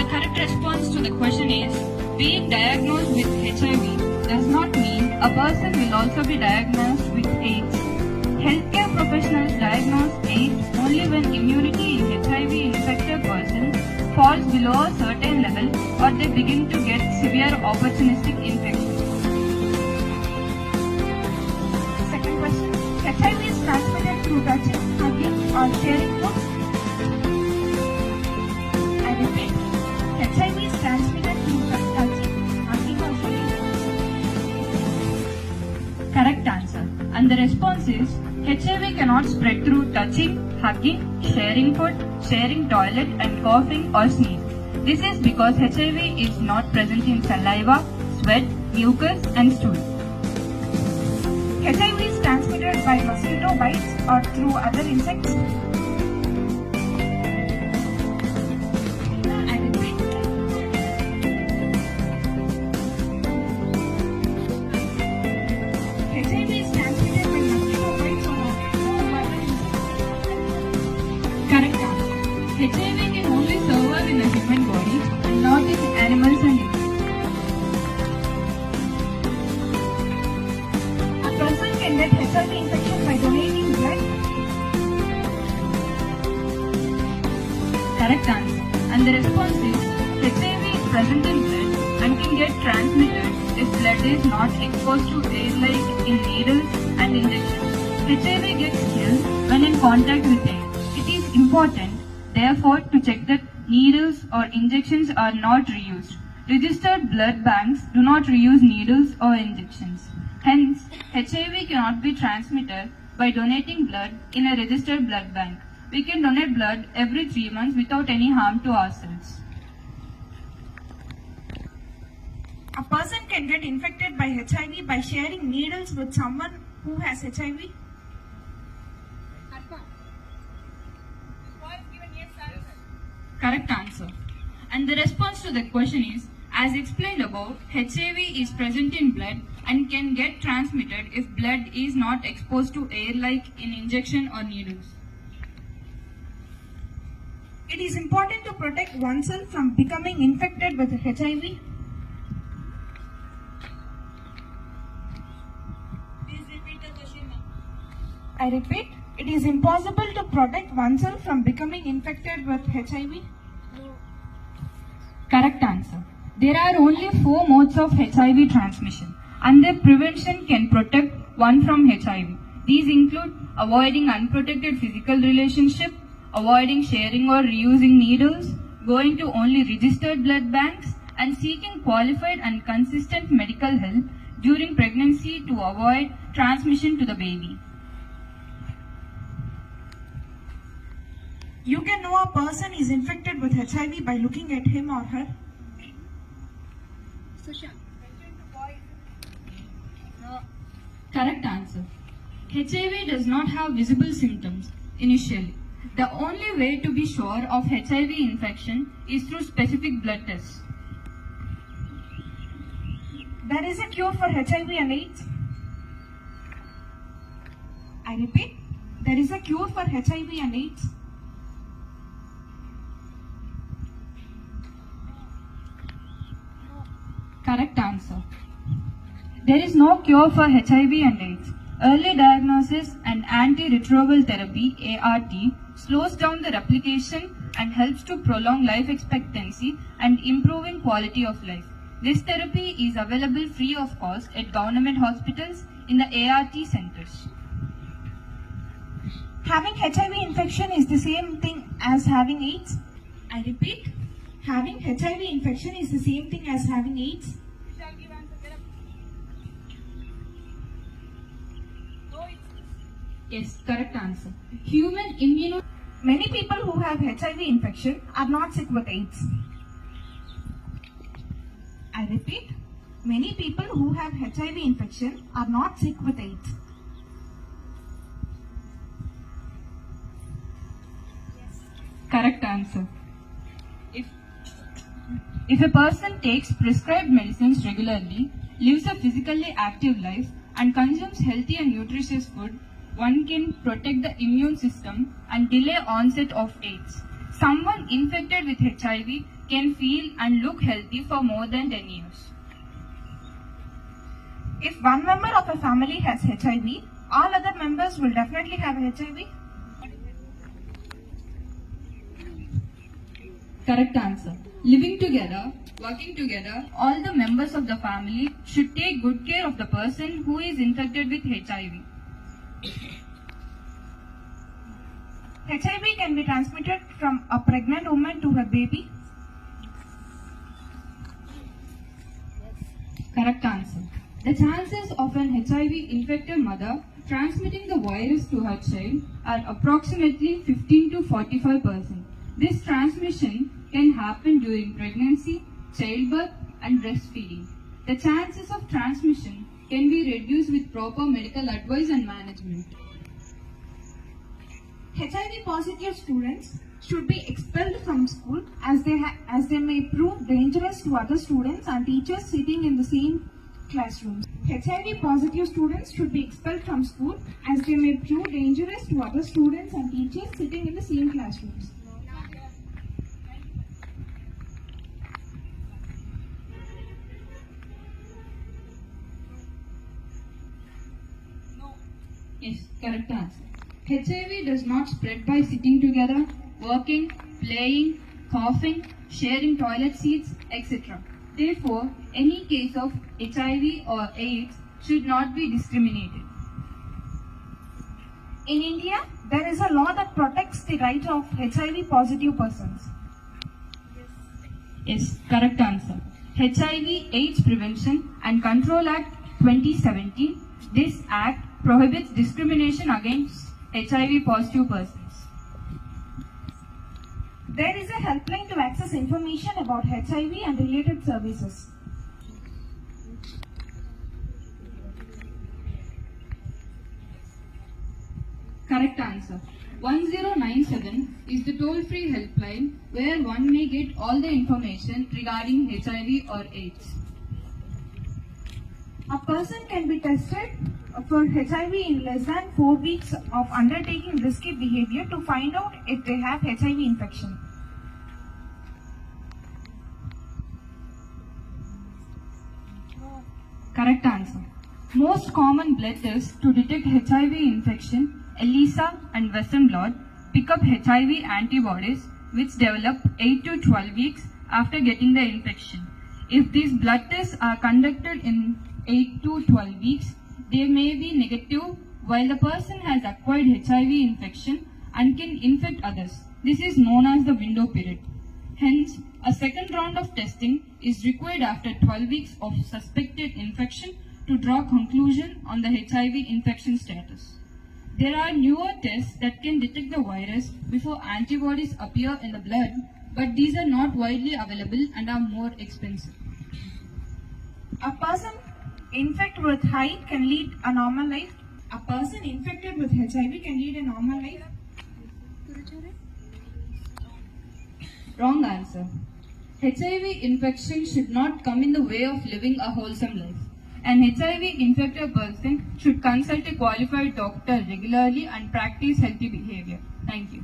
correct response to the question is, being diagnosed with HIV does not mean a person will also be diagnosed with AIDS. Healthcare professionals diagnose AIDS only when immunity in HIV-infected persons falls below a certain level or they begin to get severe opportunistic infections. Second question. HIV is transmitted through touching, hugging or sharing food. I repeat. HIV is transmitted through touching, hugging or sharing food. Correct answer. And the response is, HIV cannot spread through touching, hugging, sharing food, sharing toilet and coughing or sneeze. This is because HIV is not present in saliva, sweat, mucus and stool. HIV is transmitted by mosquito bites or through other insects. I repeat. HIV is transmitted by mosquito bites or through other insects. Correct answer. HIV can only survive in the human body and not in animals and insects. A person can get HIV infection by donating blood. Correct answer. And the response is, HIV is present in blood and can get transmitted if blood is not exposed to air like in needles and injections. HIV gets killed when in contact with air. It is important, therefore, to check that needles or injections are not reused. Registered blood banks do not reuse needles or injections. Hence, HIV cannot be transmitted by donating blood in a registered blood bank. We can donate blood every 3 months without any harm to ourselves. A person can get infected by HIV by sharing needles with someone who has HIV. Correct answer. And the response to the question is, as explained above, HIV is present in blood and can get transmitted if blood is not exposed to air like in injection or needles. It is important to protect oneself from becoming infected with HIV. Please repeat the question, ma'am. I repeat, it is impossible to protect oneself from becoming infected with HIV. Correct answer. There are only 4 modes of HIV transmission and their prevention can protect one from HIV. These include avoiding unprotected physical relationship, avoiding sharing or reusing needles, going to only registered blood banks, and seeking qualified and consistent medical help during pregnancy to avoid transmission to the baby. You can know a person is infected with HIV by looking at him or her. Correct answer. HIV does not have visible symptoms initially. The only way to be sure of HIV infection is through specific blood tests. There is a cure for HIV and AIDS. I repeat, there is a cure for HIV and AIDS. Correct answer. There is no cure for HIV and AIDS. Early diagnosis and antiretroviral therapy (ART) slows down the replication and helps to prolong life expectancy and improving quality of life. This therapy is available free of cost at government hospitals in the ART centers. Having HIV infection is the same thing as having AIDS. I repeat, having HIV infection is the same thing as having AIDS. Yes, correct answer. Human immuno. Many people who have HIV infection are not sick with AIDS. I repeat, many people who have HIV infection are not sick with AIDS. Correct answer. If a person takes prescribed medicines regularly, lives a physically active life, and consumes healthy and nutritious food, one can protect the immune system and delay onset of AIDS. Someone infected with HIV can feel and look healthy for more than 10 years. If one member of a family has HIV, all other members will definitely have HIV. Correct answer. Living together, working together, all the members of the family should take good care of the person who is infected with HIV. HIV can be transmitted from a pregnant woman to her baby. Correct answer. The chances of an HIV infected mother transmitting the virus to her child are approximately 15 to 45%. This transmission can happen during pregnancy, childbirth, and breastfeeding. The chances of transmission can be reduced with proper medical advice and management. HIV positive students should be expelled from school as they may prove dangerous to other students and teachers sitting in the same classrooms. HIV positive students should be expelled from school as they may prove dangerous to other students and teachers sitting in the same classrooms. Yes, correct answer. HIV does not spread by sitting together, working, playing, coughing, sharing toilet seats, etc. Therefore, any case of HIV or AIDS should not be discriminated. In India, there is a law that protects the rights of HIV positive persons. Yes, correct answer. HIV AIDS Prevention and Control Act 2017. This act prohibits discrimination against HIV positive persons. There is a helpline to access information about HIV and related services. Correct answer. 1097 is the toll-free helpline where one may get all the information regarding HIV or AIDS. A person can be tested for HIV in less than 4 weeks of undertaking risky behavior to find out if they have HIV infection. Correct answer. Most common blood tests to detect HIV infection, ELISA and Western blot, pick up HIV antibodies which develop 8 to 12 weeks after getting the infection. If these blood tests are conducted in 8 to 12 weeks, they may be negative while the person has acquired HIV infection and can infect others. This is known as the window period. Hence, a second round of testing is required after 12 weeks of suspected infection to draw conclusion on the HIV infection status. There are newer tests that can detect the virus before antibodies appear in the blood, but these are not widely available and are more expensive. A person infected with HIV can lead a normal life. A person infected with HIV can lead a normal life. Wrong answer. HIV infection should not come in the way of living a wholesome life. An HIV infected person should consult a qualified doctor regularly and practice healthy behavior. Thank you.